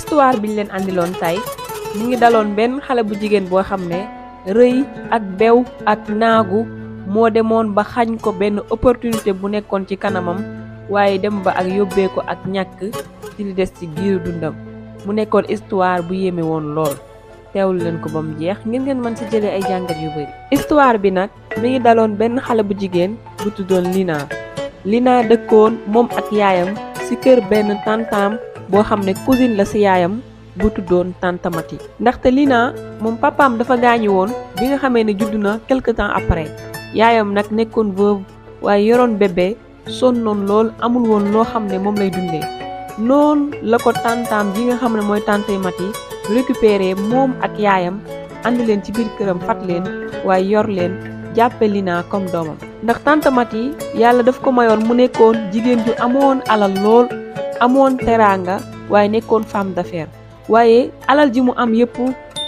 histoire biñ leen andiloon tey mi ngi daloon benn xale bu jigéen boo xam ne rëy ak bew ak naagu moo demoon ba xañ ko benn opportunité bu nekkoon ci kanamam waaye dem ba ak yóbbee ko ak ñàkk ci li des ci giiru dundam mu nekkoon histoire bu yéeme woon lool teewlu leen ko ba mu jeex ngir ngeen mën ci jëlee ay jàngat yu bari. histoire bi nag mi ngi daloon benn xale bu jigéen bu tuddoon Lina dëkkoon moom ak yaayam ci kër benn tantaam boo xam ne cousine la ci yaayam bu tuddoon tante Mati. ndaxte Lina moom papaam dafa gaañu woon bi nga xamee ne judd na quelque temps après yaayam nag nekkoon veuve waaye yoroon bébé sonnoon lool amul woon loo xam ne moom lay dundee noonu la ko tantaam ji nga xam ne mooy tante Mati récupéré moom ak yaayam andi leen ci biir këram fat leen waaye yor leen jàppe Lina comme doomam. ndax tante Mati yàlla daf ko mayoon mu nekkoon jigéen ju amoon alal lool amoon teraanga waaye nekkoon femme d'affaires waaye alal ji mu am yépp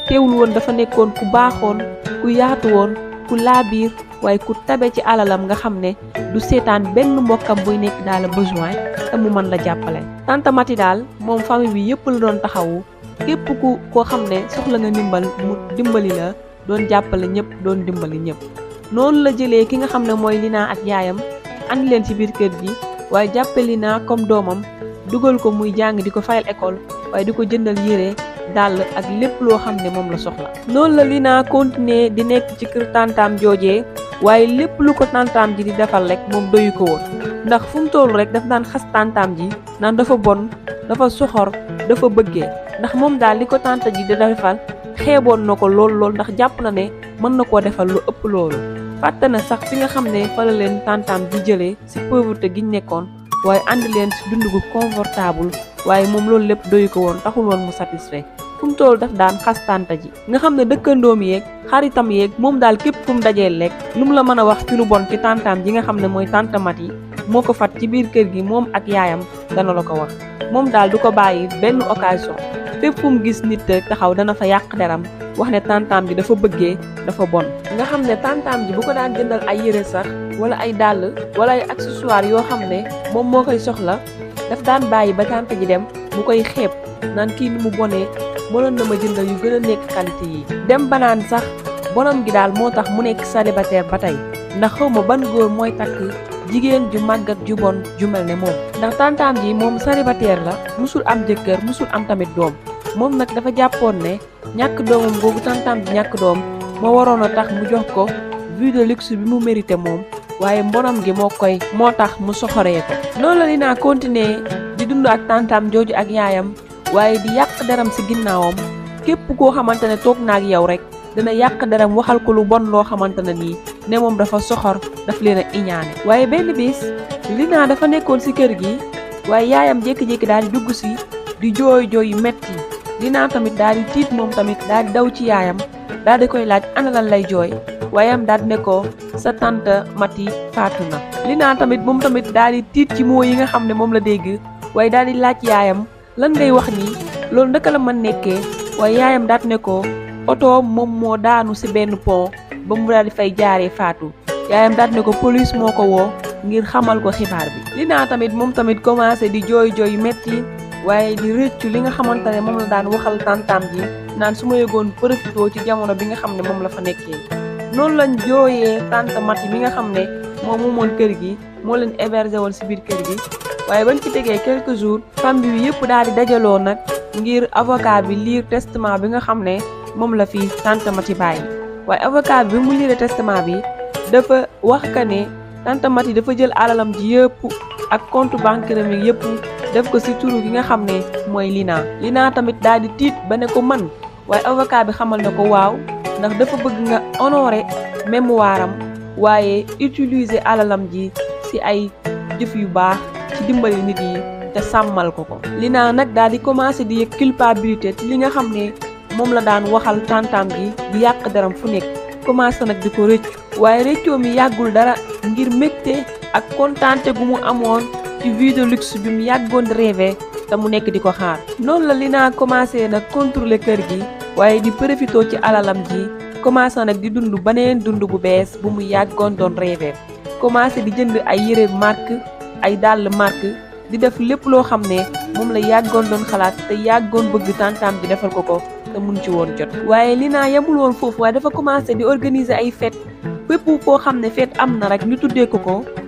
teewul woon dafa nekkoon ku baaxoon ku yaatu woon ku laabiir waaye ku tabe ci alalam nga xam ne du seetaan benn mbokkam buy nekk daal besoin te mu mën la jàppale. tante Mati daal moom famille bi yépp la doon taxawu képp koo xam ne soxla nga ndimbal mu dimbali la doon jàppale ñëpp doon dimbali ñëpp. noonu la jëlee ki nga xam ne mooy Lina ak yaayam andi leen ci biir kër gi waaye jàppe Lina comme doomam dugal ko muy jàng di ko fayal école waaye di ko jëndal yére dàll ak lépp loo xam ne moom la soxla. noonu la Lina continuer di nekk ci kër tantaam joojee waaye lépp lu ko tantaam ji di defal rek moom doyu ko woon ndax fu mu toll rek daf daan xas tantaam ji naan dafa bon dafa soxor dafa bëggee ndax moom daal li ko tante ji di defal xeeboon na ko lool ndax jàpp na ne mën na koo defal lu ëpp loolu. fàtte na sax fi nga xam ne fa la leen tantaam di jëlee ci pauvreté gi ñu nekkoon waaye andi leen ci dund gu confortable waaye moom loolu lépp doyu ko woon taxul woon mu satisfait fu mu toll daf daan xas tante ji nga xam ne dëkkandoom yeeg xaritam yeeg moom daal képp fu mu dajee lekk lu mu la mën a wax ci lu bon ci tantaam ji nga xam ne mooy tante Mati moo ko fat ci biir kër gi moom ak yaayam dana la ko wax moom daal du ko bàyyi benn occasion fépp fu mu gis nit rek taxaw dana fa yàq deram wax ne tantaam ji dafa bëggee dafa bon nga xam ne tantaam ji bu ko daan jëndal ay yére sax wala ay dàll wala ay accessoires yoo xam ne moom moo koy soxla daf daan bàyyi ba tante ji dem mu koy xeeb naan kii ni mu bonee mënoon na ma jëndal yu gën a nekk qualité yi dem ba naan sax bonam gi daal moo tax mu nekk célibataire ba tey ndax xaw ma ban góor mooy takk jigéen ju màggat ju bon ju mel ne moom ndax tantaam ji moom célibataire la musul am jëkkër musul am tamit doom moom nag dafa jàppoon ne ñàkk doomam googu tantaam ji ñàkk doom moo waroon a tax mu jox ko vue de luxe bi mu mérité moom waaye mbonam gi moo tax mu soxoree ko. noonu la Lina continuer di dund ak tantaam jooju ak yaayam waaye di yàq deram ci ginnaawam képp koo xamante ne toog na ak yow rek dina yàq deram waxal ko lu bon loo xamante ne nii ne moom dafa soxor daf leen a iñaane. waaye benn bis Lina dafa nekkoon ci kër gi waaye yaayam jékki-jékki daal di dugg ci di jooy yu metti Lina tamit daal di tiit moom tamit daal di daw ci yaayam daal di koy laaj ana lan lay jooy waaye am daal di ne ko sa tante Mati faatu na. Lina tamit moom tamit daal di tiit ci moo yi nga xam ne moom la dégg waaye daal di laaj yaayam lan ngay wax nii loolu ndaka la mën nekkee waaye yaayam daal di ne ko oto moom moo daanu ci benn pont ba mu daal di fay jaaree faatu yaayam daal di ne ko police moo ko woo ngir xamal ko xibaar bi. Lina tamit moom tamit commencé di jooy yu metti waaye di rëccu li nga xamante ne moom la daan waxal tantaam ji naan su ma yëgoon profitoo ci jamono bi nga xam ne moom la fa nekkee. noonu lañ jooyee tante Mati mi nga xam ne moom moomoon kër gi moo leen hébergé woon ci biir kër gi waaye bañ ci tegee quelques jours famille bi yëpp daal di dajaloo nag ngir avocat bi lire testament bi nga xam ne moom la fi tante Mati bàyyi waaye avocat bi mu lire testament bi dafa wax que ne tante Mati dafa jël alalam ji yëpp ak compte bancaire mi yëpp def ko ci turu gi nga xam ne mooy Lina tamit daal di tiit ba ne ko man waaye avocat bi xamal na ko waaw ndax dafa bëgg nga honorer mémoire am waaye utiliser alalam ji ci ay jëf yu baax ci dimbali nit yi te sàmmal ko. Lina nag daal di commencer di yëg culpabilité ci li nga xam ne moom la daan waxal tantaam ji di yàq deram fu nekk commencer nag di ko rëccu waaye rëccoo mi yàggul dara ngir mbégte ak kontaante gu mu amoon ci vie de luxe bi mu yàggoon rêvé te mu nekk di ko xaar. noonu la Lina commencé nag contrôler kër gi waaye di profité ci alalam ji commencé nag di dund beneen dund bu bees bu mu yàggoon doon rêvé commencé di jënd ay yére marque ay dàll marque di def lépp loo xam ne moom la yàggoon doon xalaat te yàggoon bëgg tantam ji defal ko te mun ci woon jot. waaye Lina yemul woon foofu waaye dafa commencé di organiser ay fête fépp foo xam ne fête am na rek ñu tuddee ko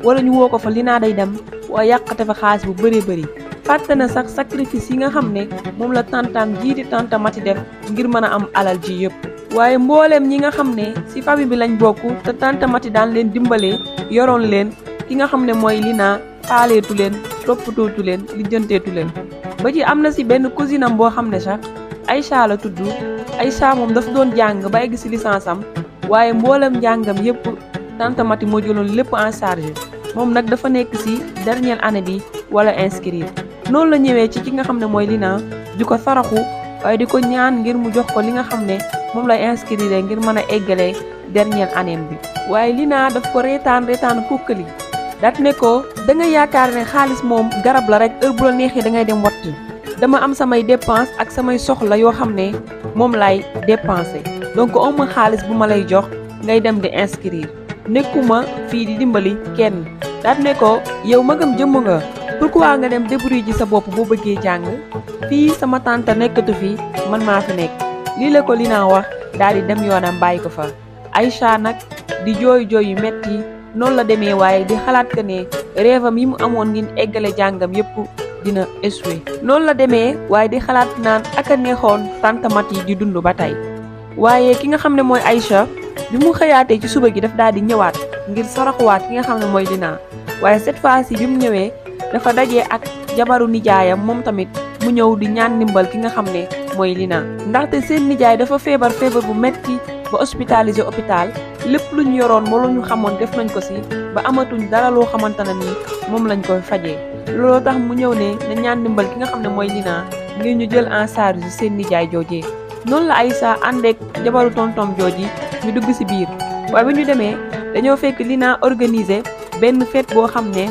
wala ñu woo ko fa Lina day dem waaye yàqate fa xaalis bu bëri fàtte na sax sacrifice yi nga xam ne moom la tantam jii di tanta Mati def ngir mën a am alal ji yëpp. waaye mbooleem ñi nga xam ne ci famille bi lañ bokk te tanta Mati daan leen dimbalee yoroon leen ki nga xam ne mooy Lina faaleetu leen toppatootu leen lijjanteetu leen ba ci am na ci benn cousine am boo xam ne sax Aïcha la tudd. Aïcha moom dafa doon jàng ba egg ci licence am waaye mboolem njàngam yëpp tante Mati moo jëloon lépp en charge moom nag dafa nekk ci dernière année bi wala inscrire. noonu la ñëwee ci ki nga xam ne mooy Lina di ko saraxu waaye di ko ñaan ngir mu jox ko li nga xam ne moom lay inscrire ngir mën a eggalee dernière année bi. waaye Lina daf ko reetaan kukkali daat ne ko da nga yaakaar ne xaalis moom garab la rek heure bu la neexee da ngay dem watt dama am samay dépense ak samay soxla yoo xam ne moom lay dépenser donc awma xaalis bu ma lay jox ngay dem di inscrire nekkuma fii di dimbali kenn. daat ne ko yow magam jëmm nga pourquoi nga dem débrouiller ji sa bopp boo bëggee jàng fii sama tante nekkatu fi man maa fi nekk. lii la ko Lina wax daal di dem yoonam bàyyi ko fa. Aïcha nag di jooy yu metti noonu la demee waaye di xalaat que ne rêve am yi mu amoon ngir eggale jàngam yépp dina échoué. noonu la demee waaye di xalaat naan ak a neexoon tante Mati di dund ba tey. waaye ki nga xam ne mooy Aïcha bi mu xëyaatee ci suba gi daf daal di ñëwaat ngir saraxuwaat ki nga xam ne mooy Lina waaye cette fois-ci bi mu ñëwee dafa dajee ak jabaru nijaayam moom tamit mu ñëw di ñaan ndimbal ki nga xam ne mooy Lina ndaxte seen nijaay dafa feebar bu metti ba hospitalisé hôpital lépp lu ñu yoroon wala ñu xamoon def nañ ko ci ba amatuñ dara loo xamante ne nii moom lañ koy fajee. looloo tax mu ñëw ne na ñaan ndimbal ki nga xam ne mooy Lina ngir ñu jël en charge seen nijaay joojee. noonu la Aïssa àndeek jabaru tontom jooji ñu dugg ci biir waaye bi ñu demee dañoo fekk Lina organiser benn fête boo xam ne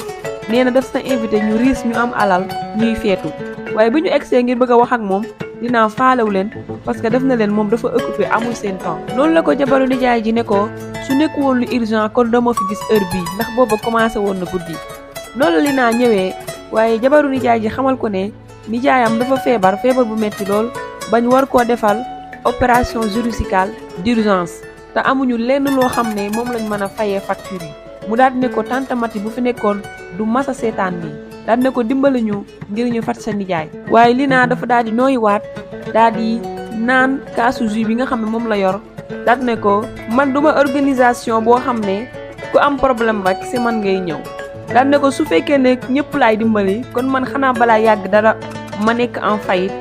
nee na daf sa invité ñu riis ñu am alal ñuy feetu waaye bi ñu egsee ngir bëgg a wax ak moom Lina faalewu leen parce que def na leen moom dafa occupé amul seen temps. noonu la ko jabaru nijaay ji ne ko su nekk woon lu urgent kon dama fi gis heure bii ndax booba commencé woon na guddi. noonu la Lina ñëwee waaye jabaru nijaay ji xamal ko ne nijaayam dafa feebar bu metti lool bañ war koo defal opération chirurgicale d'urgence te amuñu lenn loo xam ne moom lañ mën a fayee facture yi. mu daal di ne ko tante Mati bu fi nekkoon du masa seetaan nii daal di ne ko dimbali ñu ngir ñu fat sa nijaay. waaye Lina dafa daal di nooyiwaat daal di naan kaasu jus bi nga xam ne moom la yor daal di ne ko man duma organisation boo xam ne ku am problème rek si man ngay ñëw. daal di ne ko su fekkee ne ñëpp laay dimbali kon man xanaa balaa yàgg dara ma nekk en faillite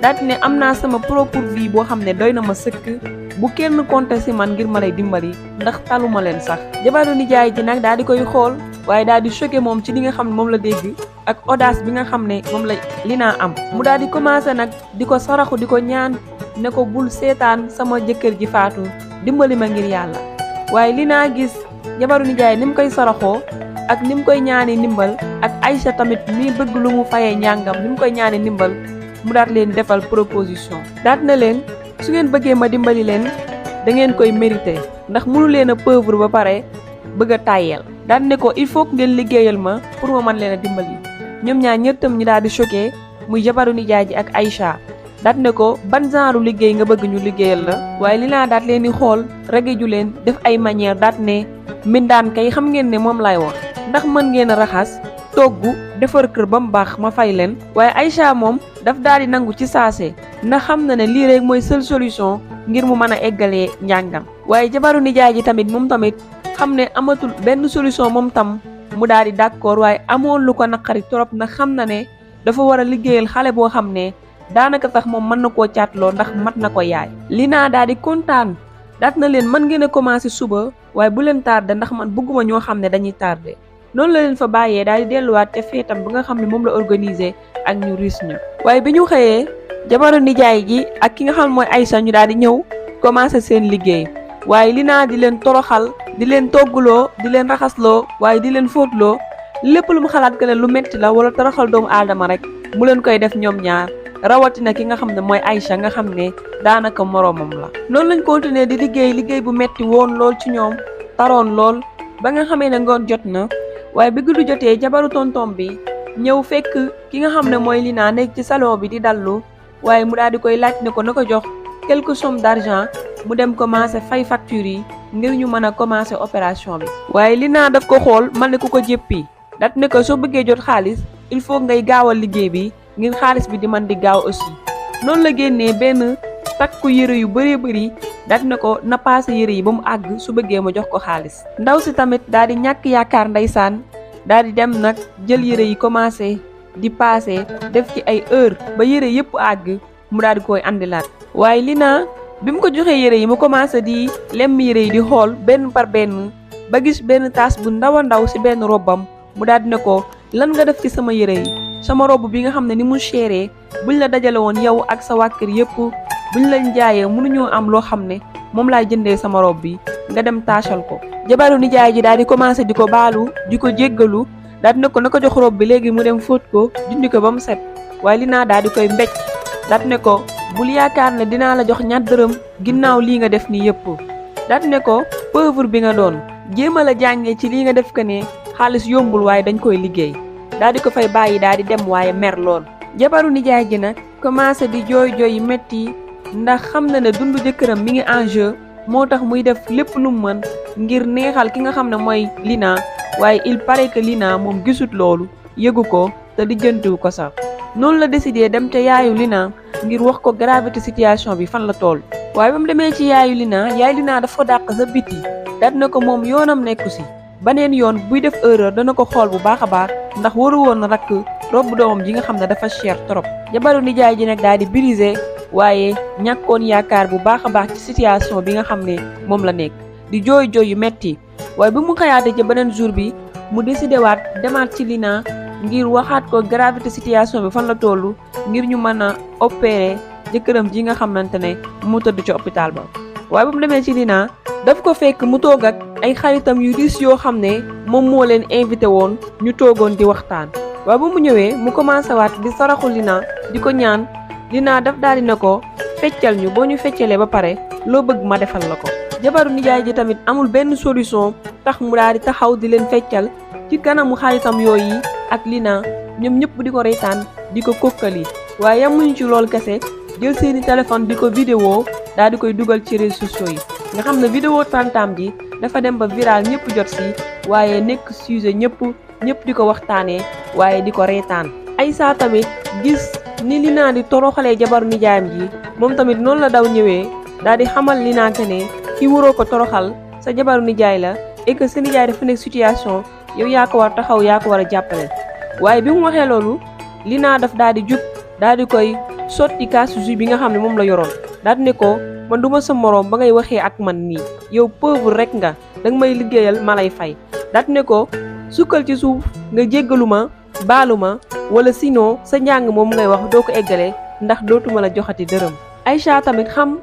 daal di ne am naa sama propre vie boo xam ne doy na ma sëkk bu kenn compter ci man ngir ma lay dimbali ndax taluma leen sax. jabaru nijaay ji nag daal di koy xool waaye daal di choqué moom ci li nga xam ne moom la dégg ak audace bi nga xam ne moom la Lina am. mu daal di commencé nag di ko saraxu di ko ñaan ne ko bul seetaan sama jëkkër ji faatu dimbali ma ngir yàlla. waaye Lina gis jabaru nijaay ni mu koy saraxoo ak ni mu koy ñaani ndimbal ak Aïcha tamit mi bëgg lu mu fayee njàngam ni mu koy ñaani ndimbal mu daat leen defal proposition. daat na leen su ngeen bëggee ma dimbali leen da ngeen koy mérité ndax mënu leen a pauvre ba pare bëgg a tàyyeel. daat ne ko il faut que ngeen liggéeyal ma pour ma mën leen a dimbali. ñoom ñaar ñettam ñu daal di choqué muy jabaru nijaay ji ak Aïcha daat ne ko ban genre liggéey nga bëgg ñu liggéeyal la. waaye Lina daat leen di xool rege ju leen def ay manière daat ne mbindaan kay xam ngeen ne moom lay wax ndax mën ngeen a raxas togg defar kër ba mu baax ma fay leen. waaye Aïcha moom daf daal di nangu ci saase ndax xam na ne lii rek mooy seule solution ngir mu mën a eggalee njàngam. waaye jabaru nijaay ji tamit moom tamit xam ne amatul benn solution moom tam mu daal di d'accord waaye amoon lu ko naqari trop ndax xam na ne dafa war a liggéeyal xale boo xam ne daanaka sax moom mën na koo caatloo ndax mat na ko yaay. Lina daal di kontaan daat na leen mën ngeen a commencé suba waaye bu leen tardé ndax man bëgguma ñoo xam ne dañuy tardé. noonu la leen fa bàyyee daal di delluwaat te feetam bi nga xam ne moom la organisé ak ñu riis ñu. waaye bi ñu xëyee jabaru nijaay ji ak ki nga xam ne mooy Aïcha ñu daal di ñëw commencé seen liggéey waaye Lina di leen toroxal di leen togguloo di leen raxasloo waaye di leen fóotloo lépp lu mu xalaat que ne lu metti la wala toroxal doomu aadama rek mu leen koy def ñoom ñaar rawatina ki nga xam ne mooy Aïcha nga xam ne daanaka moroomam la. noonu lañ continuer di liggéey bu metti woon lool ci ñoom taroon lool ba nga xamee ne ngoon jot na waaye bi guddi jotee jabaru tontom bi ñëw fekk ki nga xam ne mooy Lina nekk ci salon bi di dallu waaye mu daal di koy laaj ne ko na ko jox quelque somme d'argent mu dem commencer fay facture yi ngir ñu mën a commencer opération bi. waaye Lina daf ko xool mel ne ku ko jéppi dat ne ko soo bëggee jot xaalis il faut ngay gaawal liggéey bi ngir xaalis bi di mën di gaaw aussi. noonu la génnee benn takku yëre yu bëree bëri dat ne ko na paase yëre yi ba mu àgg su bëggee ma jox ko xaalis. ndaw si tamit daal di ñàkk yaakaar ndeysaan daal di dem nag jël yëre yi commencé di paase def ci ay heure ba yëre yëpp àgg mu daal di koy andilaat. waaye Lina bi mu ko joxee yëre yi mu commencé di lem yëre yi di xool benn par benn ba gis benn taas bu ndaw a ndaw ci benn robbam mu daal di ne ko lan nga def ci sama yëre yi sama robb bi nga xam ne ni mu chéré buñ la dajale woon yow ak sa waa kër yëpp buñ lañ jaayee mënuñoo am loo xam ne moom laay jëndee sama robb bi nga dem taachal ko. jabaru nijaay ji daal di commencé di ko baalu di ko jéggalu daal di ne ko na ko jox robb bi léegi mu dem fóot ko dindi ko ba mu set. waaye Lina daal di koy mbéj daal di ne ko bul yaakaar ne dinaa la jox ñaar dërëm ginnaaw lii nga def nii yëpp daal di ne ko pauvre bi nga doon jéem a la jàngee ci lii nga def que ne xaalis yombul waaye dañ koy liggéey daal di ko fay bàyyi daal di dem waaye mer lool. jabaru nijaay ji nag commencé di jooy yi metti ndax xam na ne dundu jëkkëram mi ngi en jeu moo tax muy def lépp lu mu mën ngir neexal ki nga xam ne mooy Lina waaye il paraît que Lina moom gisut loolu yëgu ko te lijjantiwu ko sax. noonu la décidé dem ca yaayu Lina ngir wax ko gravité situation bi fan la toll. waaye ba mu demee ci yaayu Lina dafa ko dàq sa biti daat na ko moom yoonam nekku si baneen yoon buy def erreur dana ko xool bu baax a baax ndax waru woon rakk robb doomam ji nga xam ne dafa cher trop. jabaru nijaay ji nag daal di brisé waaye ñàkkoon yaakaar bu baax a baax ci situation bi nga xam ne moom la nekk di jooy yu metti waaye bi mu xëyaatee ci beneen jour bi mu décidé waat demaat ci Lina ngir waxaat ko gravité situation bi fan la toll ngir ñu mën a opérer jëkkëram ji nga xamante ne mu tëdd ci hôpital ba. waaye ba mu demee ci Lina daf ko fekk mu toog ak ay xaritam yu riis yoo xam ne moom moo leen invité woon ñu toogoon di waxtaan. waaye ba mu ñëwee mu commencé waat di saraxu Lina di ko ñaan Lina daf daal di ne ko feccal ñu boo ñu feccalee ba pare loo bëgg ma defal la ko. jabaru nijaay ji tamit amul benn solution tax mu daal di taxaw di leen feccal ci kanamu xaritam yooyu ak Lina ñoom ñëpp di ko reetaan di ko kokkali. waaye yamuñu ci loolu kese jël seeni téléphone di ko vidéo daal di koy dugal ci réseaux sociaux yi nga xam ne vidéo tantam ji dafa dem ba viral ñëpp jot si waaye nekk sujet ñëpp di ko waxtaanee waaye di ko reetaan. Aïssa tamit gis ni Lina di toroxalee jabaru nijaayam ji moom tamit noonu la daw ñëwee daal di xamal Lina que ne ki waroo ko toroxal sa jabaru nijaay la et que sa nijaay dafa nekk situation yow yaa ko war taxaw yaa ko war a jàppale. waaye bi mu waxee loolu Lina daf daal di jug daal di koy sotti kaasu jus bi nga xam ne moom la yoroon daal di ne ko man duma sa moroom ba ngay waxee ak man nii yow pauvre rek nga danga may liggéeyal ma lay fay. daal di ne ko sukkal ci suuf nga jéggalu ma baalu ma wala sinon sa njàng moom ngay wax doo ko eggalee ndax dootuma la joxati dërëm. Aïcha tamit xam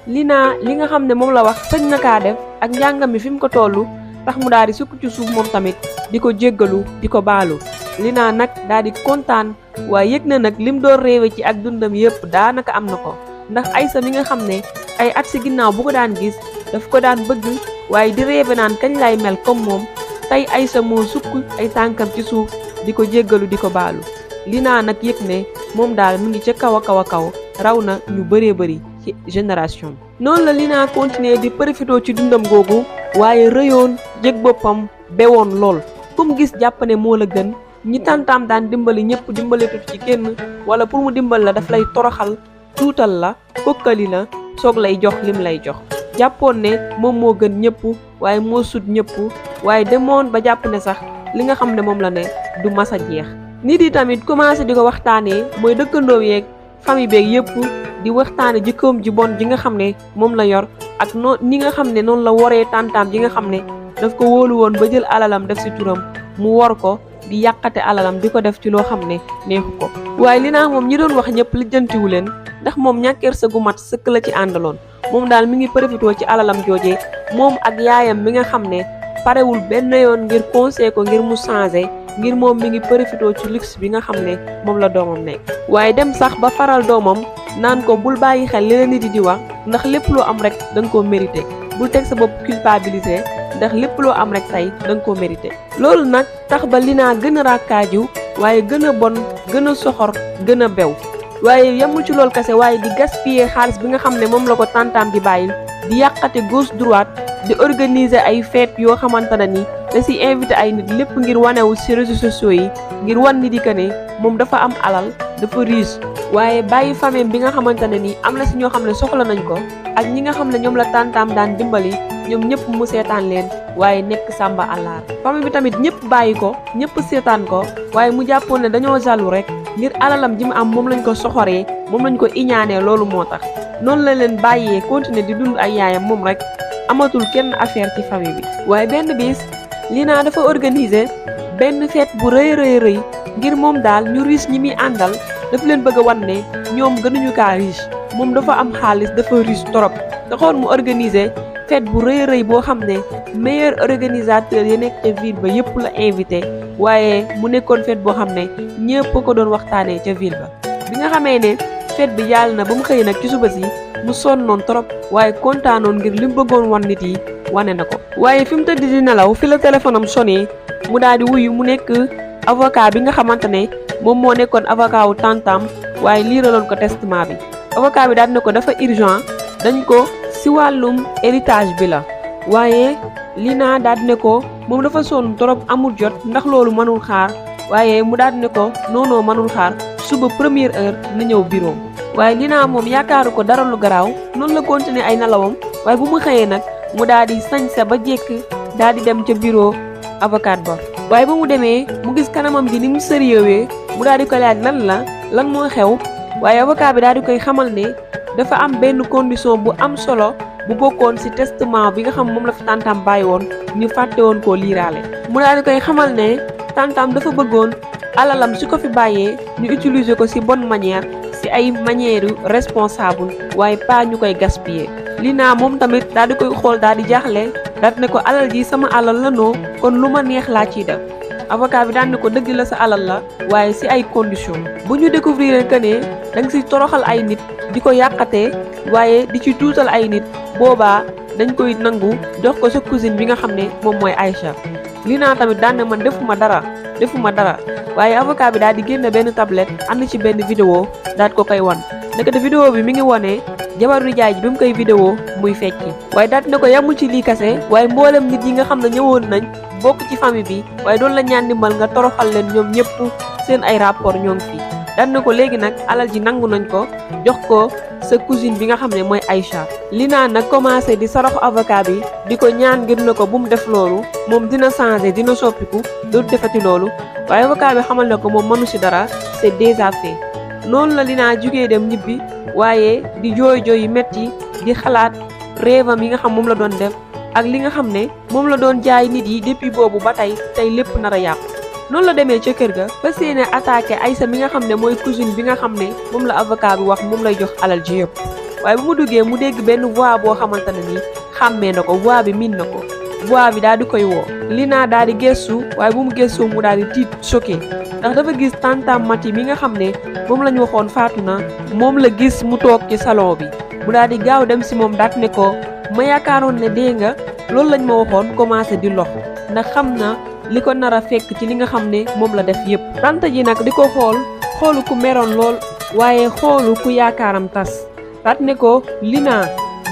Lina li nga xam ne moom la wax sañ na kaa def ak njàngam mi fi mu ko toll tax mu daal di sukk ci suuf moom tamit di ko jéggalu di ko baalu. Lina nag daal di kontaan waaye yëg na nag lim doon réewe ci ak dundam yëpp daanaka am na ko ndax Aïssa mi nga xam ne ay at si ginnaaw bu ko daan gis daf ko daan bëgg waaye di réewe naan kañ lay mel comme moom tey Aïssa moo sukk ay tànkam ci suuf di ko jéggalu di ko baalu. Lina nag yëg ne moom daal mu ngi ca kaw a kaw a kaw raw na ñu bëree bëri ci génération. noonu la Lina continuer di profité ci dundam googu waaye rëyoon yëg boppam bewoon lool kum gis jàpp ne moo la gën. ñi tantam daan dimbali ñëpp dimbaletu ci kenn wala pour mu dimbal la daf lay toroxal tuutal la kokkali la soog lay jox lim lay jox. jàppoon ne moom moo gën ñëpp waaye moo sut ñëpp waaye demoon ba jàpp ne sax li nga xam ne moom la ne du masa jeex. nit yi tamit commencé di ko waxtaanee mooy dëkkandoo yeeg famille beeg yëpp di waxtaane jikkoom ji bon ji nga xam ne moom la yor ak ni nga xam ne noonu la waree tantam ji nga xam ne daf ko wóolu woon ba jël alalam def ci turam mu wor ko di yàqate alalam di ko def ci loo xam ne neexu ko. waaye Lina moom ñi doon wax ñëpp lijjantiwu leen ndax moom ñàkkeer sa gu mat sëkk la ci àndaloon moom daal mi ngi profité ci alalam joojee moom ak yaayam mi nga xam ne parewul benn yoon ngir conseil ko ngir mu changé ngir moom mi ngi profité ci luxe bi nga xam ne moom la doomam nekk. waaye dem sax ba faral doomam naan ko bul bàyyi xel li la nit yi di wax ndax lépp loo am rek da nga koo mérité bul teg sa bopp culpabilisé ndax lépp loo am rek tey da nga koo mérité. loolu nag tax ba Lina gën a rakkaaju waaye gën a bon gën a soxor gën a bew waaye yemul ci loolu kese waaye di gaspiller xaalis bi nga xam ne moom la ko tantam di bàyyil di yàqate gauche droite di organiser ay fête yoo xamante ne ni da si invité ay nit lépp ngir wanewu ci réseaux sociaux yi ngir wan nit yi que ne moom dafa am alal dafa riche waaye bàyyi famille bi nga xamante ne ni am na si ñoo xam ne soxla nañ ko ak ñi nga xam ne ñoom la tantam daan dimbali ñoom ñëpp mu seetaan leen waaye nekk sàmba àllaar famille bi tamit ñëpp bàyyi ko ñëpp seetaan ko waaye mu jàppoon ne dañoo jaloux rek ngir alalam ji mu am moom lañ ko soxoree moom lañ ko iñaanee loolu moo tax noonu la leen bàyyee continuer di dund ay yaayam moom rek amatul kenn affaire ci famille bi waaye benn bis Lina dafa organiser benn fête bu rëy ngir moom daal ñu riche ñi muy àndal dafa leen bëgg a wan ne ñoom gënuñu kaa riche moom dafa am xaalis dafa riche trop taxoon mu organiser fête bu rëy boo xam ne meilleur organisateur yi nekk ca ville ba yëpp la invité waaye mu nekkoon fête boo xam ne ñëpp ko doon waxtaanee ca ville ba bi nga xamee ne fête bi yàlla na ba mu xëy nag ci suba si mu sonnoon trop waaye kontaanoon ngir li mu bëggoon wan nit yi wane na ko waaye fi mu tëdd di nelaw fi la téléphone am sonné mu daal di wuyu mu nekk avocat bi nga xamante ne moom moo nekkoon avocat wu tantam waaye liiraloon ko testament bi avocat bi daal ne ko dafa urgent dañ ko si wàllum héritage bi la waaye Lina daal ne ko moom dafa sonn trop amul jot ndax loolu mënul xaar waaye mu daal ne ko non mënul xaar suba première heure na ñëw bureau waaye Lina moom yaakaaru ko dara lu garaaw noonu la continuer ay nalawam waaye bu mu xëyee nag mu daal di sañse ba jekk daal di dem ca bureau avocat ba waaye ba mu demee mu gis kanamam gi ni mu sérieux mu daal di ko laaj lan moo xew waaye avocat bi daal di koy xamal ne dafa am benn condition bu am solo bu bokkoon ci testament bi nga xam moom la fi tantam bàyyi woon ñu fàtte woon koo liiraale mu daal di koy xamal ne tantam dafa bëggoon alalam su ko fi bàyyee ñu utiliser ko ci bonne manière ci ay manière responsable waaye pas ñu koy gaspiller Lina moom tamit daal di koy xool daal di jaaxle daal ne ko alal ji sama alal la noo kon lu ma neex laa ciy def avocat bi daan ne ko dëgg la sa alal la waaye ci ay conditions bu ñu découvrir que ne da nga ci toroxal ay nit di ko yàqatee waaye di ci tuutal ay nit boobaa dañ koy nangu jox ko sa cousine bi nga xam ne moom mooy Aïcha Lina tamit daan ne man defuma dara waaye avocat bi daal di génn benn tablette ànd ci benn vidéo daal ko koy wan ndekete vidéo bi mi ngi wone jabaru nijaay ji bi mu koy vidéo muy fecci waaye daal ne ko yamul ci lii kase waaye mboolem nit yi nga xam ne ñëwoon nañ bokk ci famille bi waaye doon la ñaan ndimbal nga toroxal leen ñoom ñëpp seen ay rapport ñoo ngi fi daal ne ko léegi nag alal ji nangu nañ ko jox ko sa cousine bi nga xam ne mooy Aïcha Lina nag commencé di saraxu avocat bi di ko ñaan ngir na ko bu mu def loolu moom dina changé dina soppiku dootu defati loolu waaye avocat bi xamal ne ko moom mënu ci dara c'est déjà fait noonu la Lina jugee dem ñibbi waaye di jooy yu metti di xalaat rêvam yi nga xam moom la doon def ak li nga xam ne moom la doon jaay nit yi depuis boobu ba tey lépp nar a yàqu noonu la demee ca kër ga fas yéene attaqué Aïssa mi nga xam ne mooy cousine bi nga xam ne moom la avocat bi wax moom lay jox alal ji yëpp waaye bu mu duggee mu dégg benn voix boo xamante ne ni xàmmee na ko voix bi miin na ko voix bi daal di koy woo Lina daal di gëstu waaye bu mu gëstoo mu daal di tiit choqué ndax dafa gis tantam Mati mi nga xam ne moom la ñu waxoon faatu na moom la gis mu toog ci salon bi mu daal di gaaw dem si moom daat ne ko ma yaakaaroon ne dee nga loolu lañ ma waxoon commencé di lox ndax xam na li ko nar a fekk ci li nga xam ne moom la def yépp tante ji nag di ko xoolu ku meroon lool waaye xoolu ku yaakaaram tas daat ne ko Lina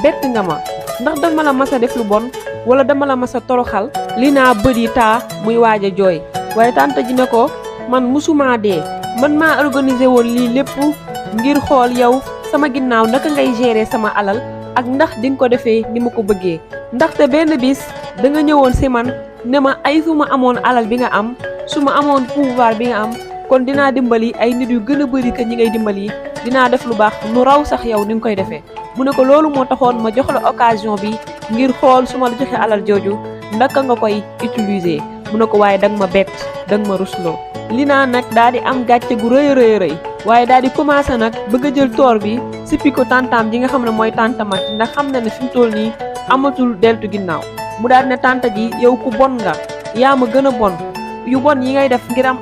bett nga ma ndax dama la mas a def lu bon wala dama la mas a toroxal Lina bët yi taa muy waaj a jooy waaye tante ji ne ko man musuma dee man maa organisé woon lii lépp ngir xool yow sama ginnaaw naka ngay gérer sama alal ak ndax di nga ko defee ni ma ko bëggee ndaxte benn bis da nga ñëwoon si man ne ma ay su ma amoon alal bi nga am su ma amoon pouvoir bi nga am kon dinaa dimbali ay nit yu gën a bëri que ñi ngay dimbali dinaa def lu baax nu raw sax yow ni nga koy defee mu ne ko loolu moo taxoon ma jox la occasion bi ngir xool su ma la joxe alal jooju ndaka nga koy utiliser mu ne ko waaye danga ma bett danga ma rusloo Lina nag daal di am gàcce gu rëy waaye daal di commencé nag bëgg a jël toor bi sippi ko tantam ji nga xam ne mooy tante Mati ndax xam na ne fi mu toll nii amatul deltu ginnaaw mu daal ne tante ji yow ku bon nga yaa ma gën a bon yu bon yi ngay def ngir am